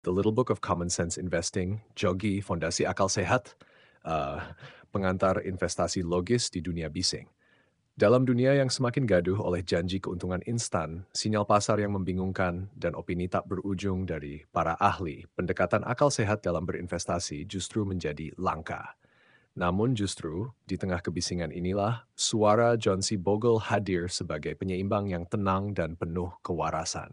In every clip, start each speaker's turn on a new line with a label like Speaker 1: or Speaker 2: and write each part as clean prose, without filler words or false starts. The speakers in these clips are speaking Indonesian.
Speaker 1: The Little Book of Common Sense Investing, Jogi, Fondasi Akal Sehat, uh, pengantar investasi logis di dunia bising. Dalam dunia yang semakin gaduh oleh janji keuntungan instan, sinyal pasar yang membingungkan, dan opini tak berujung dari para ahli, pendekatan akal sehat dalam berinvestasi justru menjadi langka. Namun justru, di tengah kebisingan inilah, suara John C. Bogle hadir sebagai penyeimbang yang tenang dan penuh kewarasan.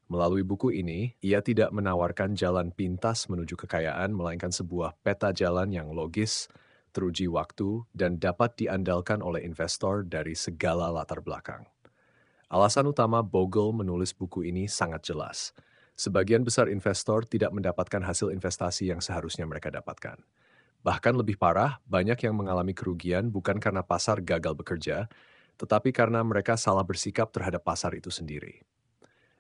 Speaker 1: Melalui buku ini, ia tidak menawarkan jalan pintas menuju kekayaan, melainkan sebuah peta jalan yang logis, teruji waktu, dan dapat diandalkan oleh investor dari segala latar belakang. Alasan utama Bogle menulis buku ini sangat jelas. Sebagian besar investor tidak mendapatkan hasil investasi yang seharusnya mereka dapatkan. Bahkan lebih parah, banyak yang mengalami kerugian bukan karena pasar gagal bekerja, tetapi karena mereka salah bersikap terhadap pasar itu sendiri.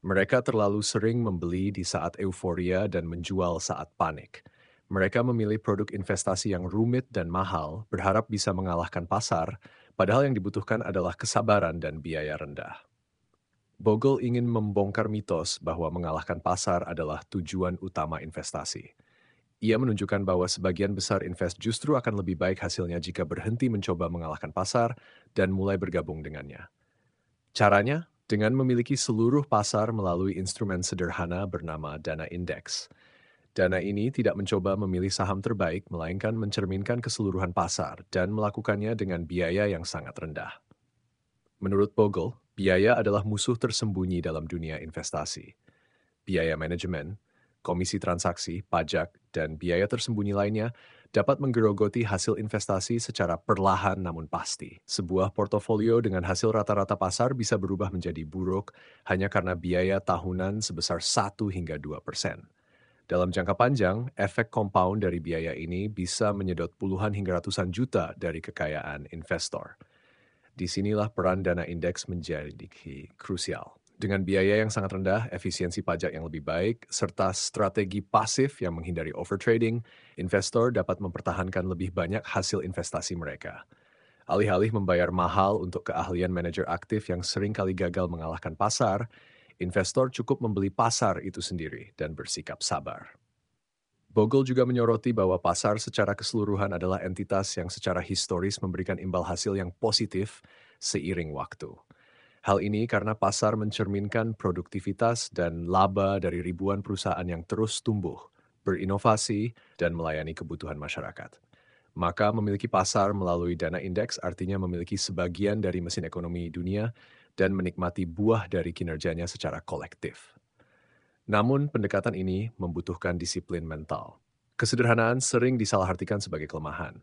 Speaker 1: Mereka terlalu sering membeli di saat euforia dan menjual saat panik. Mereka memilih produk investasi yang rumit dan mahal, berharap bisa mengalahkan pasar, padahal yang dibutuhkan adalah kesabaran dan biaya rendah. Bogle ingin membongkar mitos bahwa mengalahkan pasar adalah tujuan utama investasi. Ia menunjukkan bahwa sebagian besar invest justru akan lebih baik hasilnya jika berhenti mencoba mengalahkan pasar dan mulai bergabung dengannya. Caranya, dengan memiliki seluruh pasar melalui instrumen sederhana bernama dana indeks. Dana ini tidak mencoba memilih saham terbaik, melainkan mencerminkan keseluruhan pasar dan melakukannya dengan biaya yang sangat rendah. Menurut Bogle, biaya adalah musuh tersembunyi dalam dunia investasi. Biaya manajemen, komisi transaksi, pajak, dan biaya tersembunyi lainnya dapat menggerogoti hasil investasi secara perlahan namun pasti. Sebuah portofolio dengan hasil rata-rata pasar bisa berubah menjadi buruk hanya karena biaya tahunan sebesar 1 hingga 2%. Dalam jangka panjang, efek compound dari biaya ini bisa menyedot puluhan hingga ratusan juta dari kekayaan investor. Disinilah peran dana indeks menjadi krusial. Dengan biaya yang sangat rendah, efisiensi pajak yang lebih baik, serta strategi pasif yang menghindari overtrading, investor dapat mempertahankan lebih banyak hasil investasi mereka. Alih-alih membayar mahal untuk keahlian manajer aktif yang seringkali gagal mengalahkan pasar, investor cukup membeli pasar itu sendiri dan bersikap sabar. Bogle juga menyoroti bahwa pasar secara keseluruhan adalah entitas yang secara historis memberikan imbal hasil yang positif seiring waktu. Hal ini karena pasar mencerminkan produktivitas dan laba dari ribuan perusahaan yang terus tumbuh, berinovasi, dan melayani kebutuhan masyarakat. Maka memiliki pasar melalui dana indeks artinya memiliki sebagian dari mesin ekonomi dunia dan menikmati buah dari kinerjanya secara kolektif. Namun pendekatan ini membutuhkan disiplin mental. Kesederhanaan sering disalahartikan sebagai kelemahan.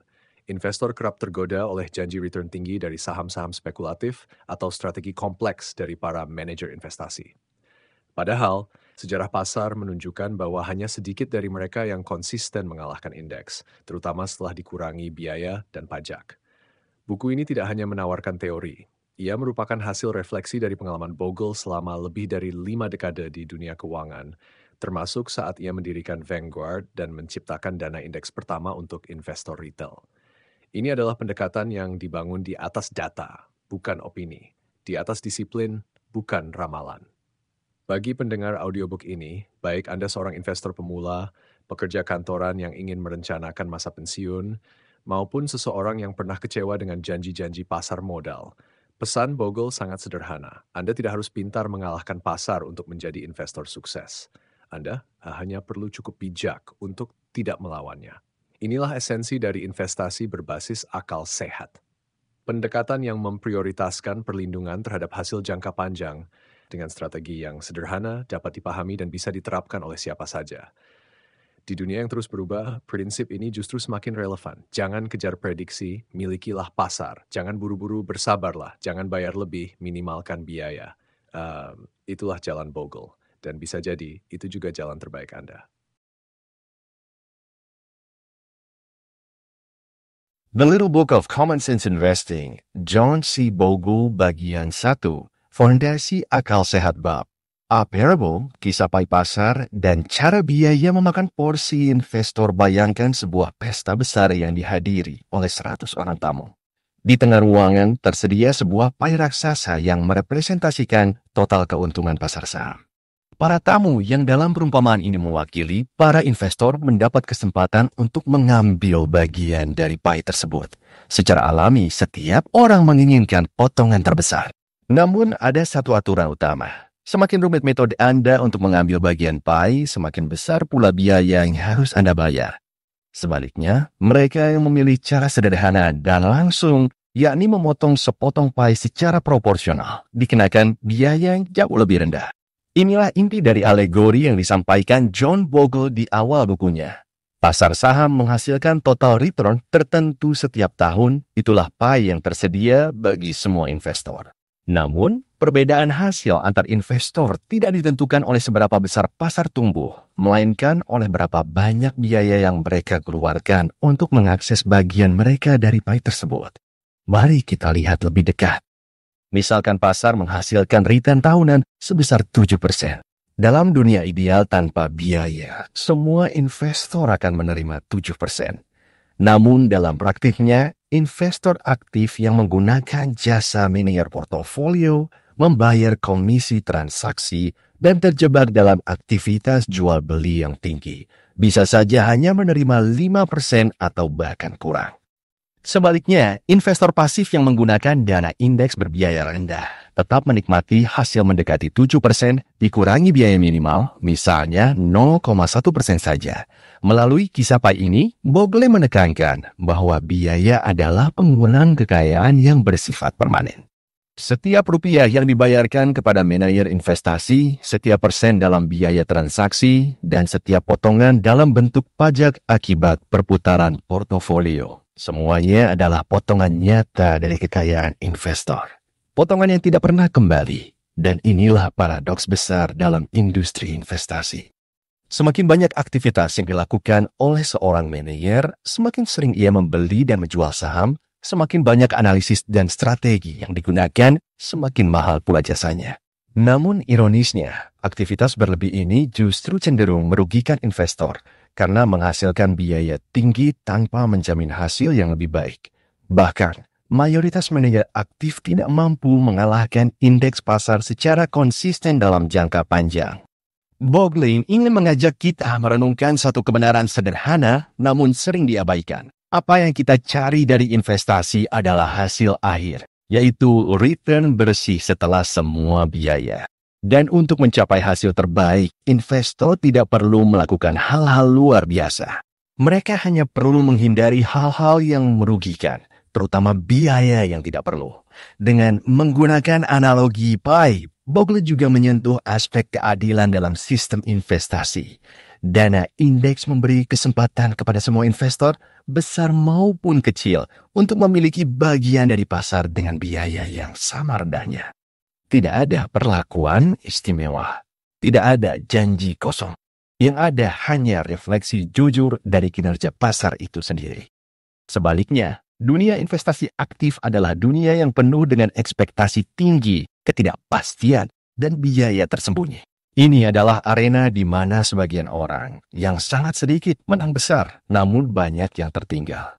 Speaker 1: Investor kerap tergoda oleh janji return tinggi dari saham-saham spekulatif atau strategi kompleks dari para manajer investasi. Padahal, sejarah pasar menunjukkan bahwa hanya sedikit dari mereka yang konsisten mengalahkan indeks, terutama setelah dikurangi biaya dan pajak. Buku ini tidak hanya menawarkan teori, ia merupakan hasil refleksi dari pengalaman Bogle selama lebih dari 5 dekade di dunia keuangan, termasuk saat ia mendirikan Vanguard dan menciptakan dana indeks pertama untuk investor retail. Ini adalah pendekatan yang dibangun di atas data, bukan opini, di atas disiplin, bukan ramalan. Bagi pendengar audiobook ini, baik Anda seorang investor pemula, pekerja kantoran yang ingin merencanakan masa pensiun, maupun seseorang yang pernah kecewa dengan janji-janji pasar modal, pesan Bogle sangat sederhana. Anda tidak harus pintar mengalahkan pasar untuk menjadi investor sukses. Anda hanya perlu cukup bijak untuk tidak melawannya. Inilah esensi dari investasi berbasis akal sehat. Pendekatan yang memprioritaskan perlindungan terhadap hasil jangka panjang dengan strategi yang sederhana, dapat dipahami dan bisa diterapkan oleh siapa saja. Di dunia yang terus berubah, prinsip ini justru semakin relevan. Jangan kejar prediksi, milikilah pasar. Jangan buru-buru, bersabarlah. Jangan bayar lebih, minimalkan biaya. Itulah jalan Bogle. Dan bisa jadi, itu juga jalan terbaik Anda.
Speaker 2: The Little Book of Common Sense Investing, John C. Bogle bagian 1, Fondasi Akal Sehat Bab. A Parable, kisah pai pasar, dan cara biaya memakan porsi investor. Bayangkan sebuah pesta besar yang dihadiri oleh 100 orang tamu. Di tengah ruangan tersedia sebuah pai raksasa yang merepresentasikan total keuntungan pasar saham. para tamu yang dalam perumpamaan ini mewakili para investor mendapat kesempatan untuk mengambil bagian dari pie tersebut. Secara alami, setiap orang menginginkan potongan terbesar. Namun ada satu aturan utama. Semakin rumit metode Anda untuk mengambil bagian pie, semakin besar pula biaya yang harus Anda bayar. Sebaliknya, mereka yang memilih cara sederhana dan langsung, yakni memotong sepotong pie secara proporsional, dikenakan biaya yang jauh lebih rendah. Inilah inti dari alegori yang disampaikan John Bogle di awal bukunya. Pasar saham menghasilkan total return tertentu setiap tahun, itulah pie yang tersedia bagi semua investor. Namun, perbedaan hasil antar investor tidak ditentukan oleh seberapa besar pasar tumbuh, melainkan oleh berapa banyak biaya yang mereka keluarkan untuk mengakses bagian mereka dari pie tersebut. Mari kita lihat lebih dekat. Misalkan pasar menghasilkan return tahunan sebesar 7%. Dalam dunia ideal tanpa biaya, semua investor akan menerima 7%. Namun dalam praktiknya, investor aktif yang menggunakan jasa manajer portofolio, membayar komisi transaksi, dan terjebak dalam aktivitas jual beli yang tinggi, bisa saja hanya menerima 5% atau bahkan kurang. Sebaliknya, investor pasif yang menggunakan dana indeks berbiaya rendah tetap menikmati hasil mendekati 7% dikurangi biaya minimal, misalnya 0,1% saja. Melalui kisah pie ini, Bogle menekankan bahwa biaya adalah penggunaan kekayaan yang bersifat permanen. Setiap rupiah yang dibayarkan kepada manajer investasi, setiap persen dalam biaya transaksi, dan setiap potongan dalam bentuk pajak akibat perputaran portofolio. Semuanya adalah potongan nyata dari kekayaan investor. Potongan yang tidak pernah kembali. Dan inilah paradoks besar dalam industri investasi. Semakin banyak aktivitas yang dilakukan oleh seorang manajer, semakin sering ia membeli dan menjual saham, semakin banyak analisis dan strategi yang digunakan, semakin mahal pula jasanya. Namun ironisnya, aktivitas berlebih ini justru cenderung merugikan investor, karena menghasilkan biaya tinggi tanpa menjamin hasil yang lebih baik. Bahkan, mayoritas manajer aktif tidak mampu mengalahkan indeks pasar secara konsisten dalam jangka panjang. Bogle ingin mengajak kita merenungkan satu kebenaran sederhana namun sering diabaikan. Apa yang kita cari dari investasi adalah hasil akhir, yaitu return bersih setelah semua biaya. Dan untuk mencapai hasil terbaik, investor tidak perlu melakukan hal-hal luar biasa. Mereka hanya perlu menghindari hal-hal yang merugikan, terutama biaya yang tidak perlu. Dengan menggunakan analogi pie, Bogle juga menyentuh aspek keadilan dalam sistem investasi. Dana indeks memberi kesempatan kepada semua investor, besar maupun kecil, untuk memiliki bagian dari pasar dengan biaya yang sama rendahnya. Tidak ada perlakuan istimewa. Tidak ada janji kosong. Yang ada hanya refleksi jujur dari kinerja pasar itu sendiri. Sebaliknya, dunia investasi aktif adalah dunia yang penuh dengan ekspektasi tinggi, ketidakpastian, dan biaya tersembunyi. Ini adalah arena di mana sebagian orang yang sangat sedikit menang besar, namun banyak yang tertinggal.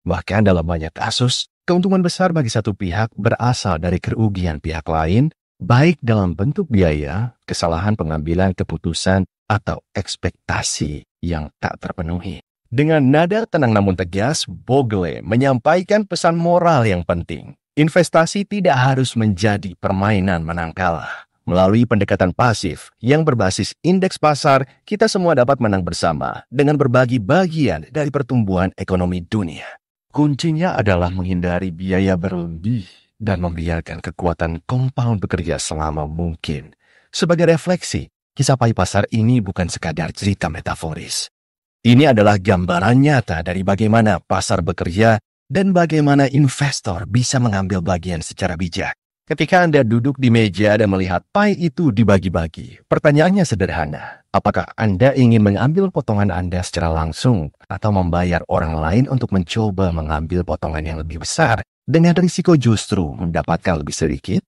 Speaker 2: Bahkan dalam banyak kasus, keuntungan besar bagi satu pihak berasal dari kerugian pihak lain, baik dalam bentuk biaya, kesalahan pengambilan keputusan, atau ekspektasi yang tak terpenuhi. Dengan nada tenang namun tegas, Bogle menyampaikan pesan moral yang penting. Investasi tidak harus menjadi permainan menang kalah. Melalui pendekatan pasif yang berbasis indeks pasar, kita semua dapat menang bersama dengan berbagi bagian dari pertumbuhan ekonomi dunia. Kuncinya adalah menghindari biaya berlebih dan membiarkan kekuatan compound bekerja selama mungkin. Sebagai refleksi, kisah pie pasar ini bukan sekadar cerita metaforis. Ini adalah gambaran nyata dari bagaimana pasar bekerja dan bagaimana investor bisa mengambil bagian secara bijak. Ketika Anda duduk di meja dan melihat pie itu dibagi-bagi, pertanyaannya sederhana. Apakah Anda ingin mengambil potongan Anda secara langsung atau membayar orang lain untuk mencoba mengambil potongan yang lebih besar dengan risiko justru mendapatkan lebih sedikit?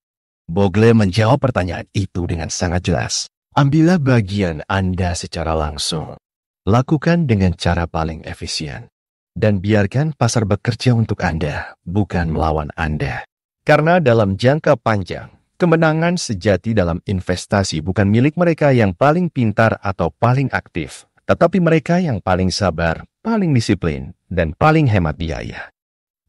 Speaker 2: Bogle menjawab pertanyaan itu dengan sangat jelas. Ambillah bagian Anda secara langsung. Lakukan dengan cara paling efisien. Dan biarkan pasar bekerja untuk Anda, bukan melawan Anda. Karena dalam jangka panjang, Kemenangan sejati dalam investasi bukan milik mereka yang paling pintar atau paling aktif, tetapi mereka yang paling sabar, paling disiplin, dan paling hemat biaya.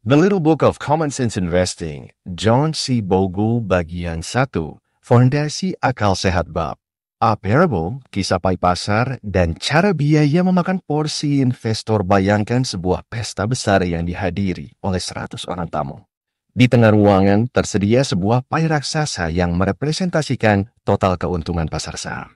Speaker 2: The Little Book of Common Sense Investing, John C. Bogle bagian 1, Fondasi Akal Sehat Bab. A Parable, kisah pai pasar, dan cara biaya memakan porsi investor. Bayangkan sebuah pesta besar yang dihadiri oleh 100 orang tamu. Di tengah ruangan tersedia sebuah pai raksasa yang merepresentasikan total keuntungan pasar saham.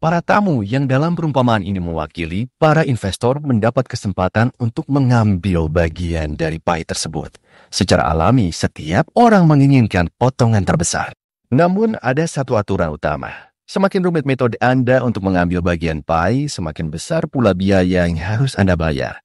Speaker 2: Para tamu yang dalam perumpamaan ini mewakili para investor mendapat kesempatan untuk mengambil bagian dari pai tersebut. Secara alami, setiap orang menginginkan potongan terbesar. Namun ada satu aturan utama. Semakin rumit metode Anda untuk mengambil bagian pai, semakin besar pula biaya yang harus Anda bayar.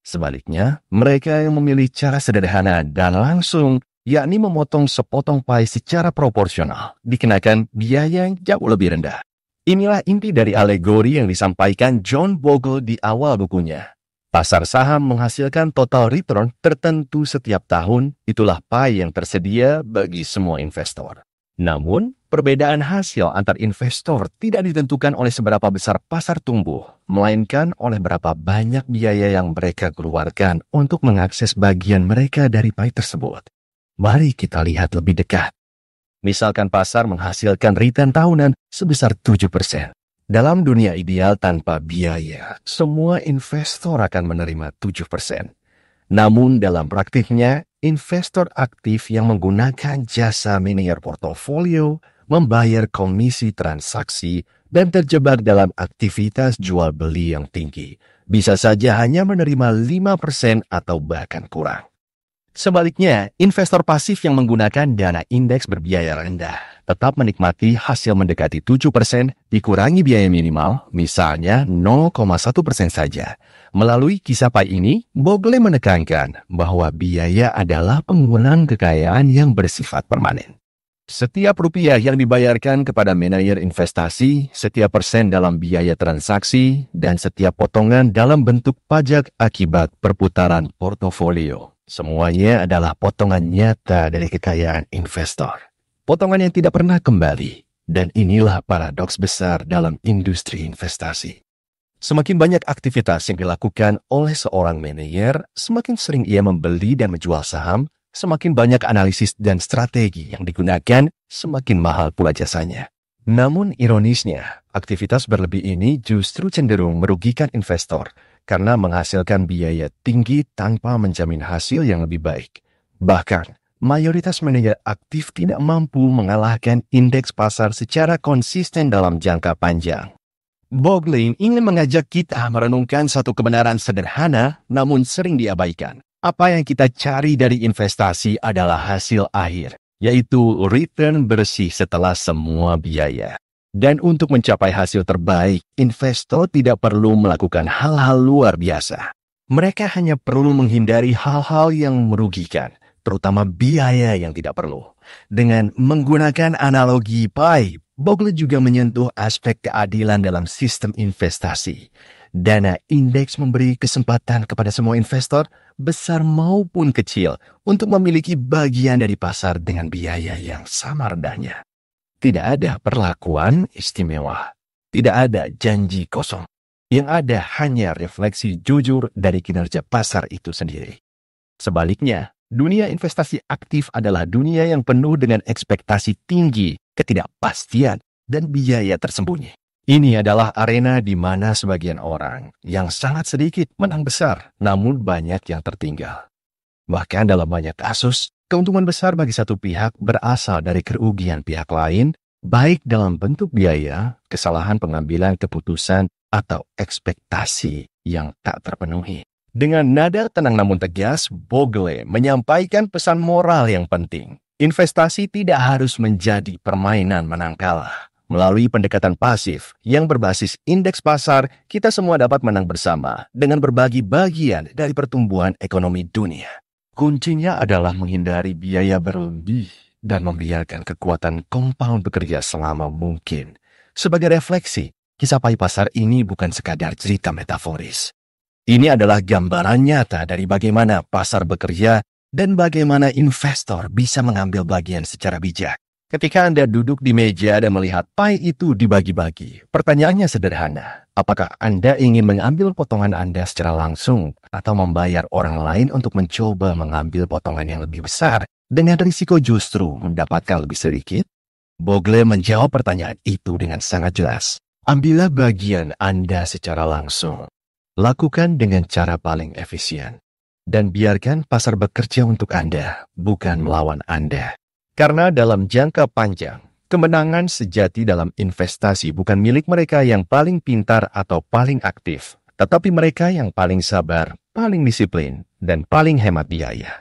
Speaker 2: Sebaliknya, mereka yang memilih cara sederhana dan langsung, yakni memotong sepotong pai secara proporsional, dikenakan biaya yang jauh lebih rendah. Inilah inti dari alegori yang disampaikan John Bogle di awal bukunya. Pasar saham menghasilkan total return tertentu setiap tahun, itulah pai yang tersedia bagi semua investor. Namun, perbedaan hasil antar investor tidak ditentukan oleh seberapa besar pasar tumbuh, melainkan oleh berapa banyak biaya yang mereka keluarkan untuk mengakses bagian mereka dari pai tersebut. Mari kita lihat lebih dekat. Misalkan pasar menghasilkan return tahunan sebesar 7%. Dalam dunia ideal tanpa biaya, semua investor akan menerima 7%. Namun dalam praktiknya, investor aktif yang menggunakan jasa manajer portofolio, membayar komisi transaksi, dan terjebak dalam aktivitas jual beli yang tinggi, bisa saja hanya menerima 5% atau bahkan kurang. Sebaliknya, investor pasif yang menggunakan dana indeks berbiaya rendah tetap menikmati hasil mendekati 7% dikurangi biaya minimal, misalnya 0,1% saja. Melalui kisah pai ini, Bogle menekankan bahwa biaya adalah penggunaan kekayaan yang bersifat permanen. Setiap rupiah yang dibayarkan kepada manajer investasi, setiap persen dalam biaya transaksi, dan setiap potongan dalam bentuk pajak akibat perputaran portofolio. Semuanya adalah potongan nyata dari kekayaan investor. Potongan yang tidak pernah kembali. Dan inilah paradoks besar dalam industri investasi. Semakin banyak aktivitas yang dilakukan oleh seorang manajer, semakin sering ia membeli dan menjual saham, semakin banyak analisis dan strategi yang digunakan, semakin mahal pula jasanya. Namun ironisnya, aktivitas berlebih ini justru cenderung merugikan investor karena menghasilkan biaya tinggi tanpa menjamin hasil yang lebih baik. Bahkan, mayoritas manajer aktif tidak mampu mengalahkan indeks pasar secara konsisten dalam jangka panjang. Bogle ingin mengajak kita merenungkan satu kebenaran sederhana namun sering diabaikan. Apa yang kita cari dari investasi adalah hasil akhir, yaitu return bersih setelah semua biaya. Dan untuk mencapai hasil terbaik, investor tidak perlu melakukan hal-hal luar biasa. Mereka hanya perlu menghindari hal-hal yang merugikan, terutama biaya yang tidak perlu. Dengan menggunakan analogi pai, Bogle juga menyentuh aspek keadilan dalam sistem investasi. Dana indeks memberi kesempatan kepada semua investor, besar maupun kecil, untuk memiliki bagian dari pasar dengan biaya yang sama rendahnya. Tidak ada perlakuan istimewa. Tidak ada janji kosong. Yang ada hanya refleksi jujur dari kinerja pasar itu sendiri. Sebaliknya, dunia investasi aktif adalah dunia yang penuh dengan ekspektasi tinggi, ketidakpastian, dan biaya tersembunyi. Ini adalah arena di mana sebagian orang yang sangat sedikit menang besar, namun banyak yang tertinggal. Bahkan dalam banyak kasus, keuntungan besar bagi satu pihak berasal dari kerugian pihak lain, baik dalam bentuk biaya, kesalahan pengambilan keputusan, atau ekspektasi yang tak terpenuhi. Dengan nada tenang namun tegas, Bogle menyampaikan pesan moral yang penting. Investasi tidak harus menjadi permainan menang kalah. Melalui pendekatan pasif yang berbasis indeks pasar, kita semua dapat menang bersama dengan berbagi bagian dari pertumbuhan ekonomi dunia. Kuncinya adalah menghindari biaya berlebih dan membiarkan kekuatan compound bekerja selama mungkin. Sebagai refleksi, kisah pai pasar ini bukan sekadar cerita metaforis. Ini adalah gambaran nyata dari bagaimana pasar bekerja dan bagaimana investor bisa mengambil bagian secara bijak. Ketika Anda duduk di meja dan melihat pie itu dibagi-bagi, pertanyaannya sederhana. Apakah Anda ingin mengambil potongan Anda secara langsung atau membayar orang lain untuk mencoba mengambil potongan yang lebih besar dengan risiko justru mendapatkan lebih sedikit? Bogle menjawab pertanyaan itu dengan sangat jelas. Ambillah bagian Anda secara langsung. Lakukan dengan cara paling efisien. Dan biarkan pasar bekerja untuk Anda, bukan melawan Anda. Karena dalam jangka panjang, kemenangan sejati dalam investasi bukan milik mereka yang paling pintar atau paling aktif, tetapi mereka yang paling sabar, paling disiplin, dan paling hemat biaya.